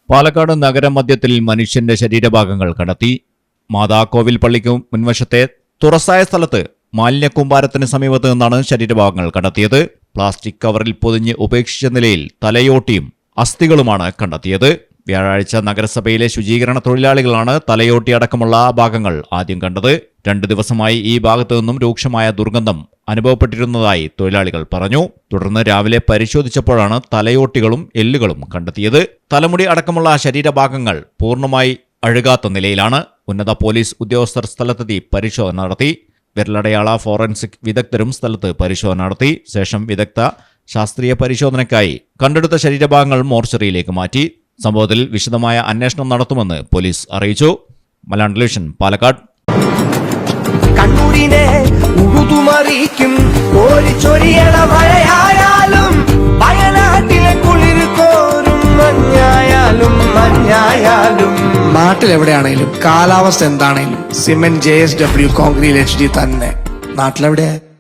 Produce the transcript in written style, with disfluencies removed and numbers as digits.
പാലക്കാട് നഗരമധ്യത്തിൽ മനുഷ്യന്റെ ശരീരഭാഗങ്ങൾ കണ്ടെത്തി. മാതാകോവിൽ പള്ളിക്ക് മുൻവശത്തെ തുറസായ സ്ഥലത്ത് മാലിന്യക്കൂമ്പാരത്തിന് സമീപത്ത് നിന്നാണ് ശരീരഭാഗങ്ങൾ കണ്ടെത്തിയത്. പ്ലാസ്റ്റിക് കവറിൽ പൊതിഞ്ഞ് ഉപേക്ഷിച്ച നിലയിൽ തലയോട്ടിയും അസ്ഥികളുമാണ് കണ്ടെത്തിയത്. വ്യാഴാഴ്ച നഗരസഭയിലെ ശുചീകരണ തൊഴിലാളികളാണ് തലയോട്ടി അടക്കമുള്ള ഭാഗങ്ങൾ ആദ്യം കണ്ടത്. 2 ദിവസമായി ഈ ഭാഗത്തു നിന്നും രൂക്ഷമായ ദുർഗന്ധം അനുഭവപ്പെട്ടിരുന്നതായി തൊഴിലാളികൾ പറഞ്ഞു. തുടർന്ന് രാവിലെ പരിശോധിച്ചപ്പോഴാണ് തലയോട്ടികളും എല്ലുകളും കണ്ടെത്തിയത്. തലമുടി അടക്കമുള്ള ശരീരഭാഗങ്ങൾ പൂർണ്ണമായി അഴുകാത്ത നിലയിലാണ്. ഉന്നത പോലീസ് ഉദ്യോഗസ്ഥർ സ്ഥലത്തെത്തി പരിശോധന നടത്തി. വിരലടയാള ഫോറൻസിക് വിദഗ്ധരും സ്ഥലത്ത് പരിശോധന നടത്തി. ശേഷം വിദഗ്ധ ശാസ്ത്രീയ പരിശോധനയ്ക്കായി കണ്ടെടുത്ത ശരീരഭാഗങ്ങൾ മോർച്ചറിയിലേക്ക് മാറ്റി. സംഭവത്തിൽ വിശദമായ അന്വേഷണം നടത്തുമെന്ന് പോലീസ് അറിയിച്ചു. മലയാളം ടെലിവിഷൻ, പാലക്കാട്. കണ്ണൂരിനെ ഉഴുതുമറിക്കും ഓരിച്ചൊരിയണ മഴയായാലും വയനാട്ടിലെ കുളിര് കോരും മഞ്ഞായാലും നാട്ടിലെവിടെയാണേലും കാലാവസ്ഥ എന്താണേലും സിമെന്റ് JSW കോൺക്രീറ്റ് HD തന്നെ. നാട്ടിലെവിടെ?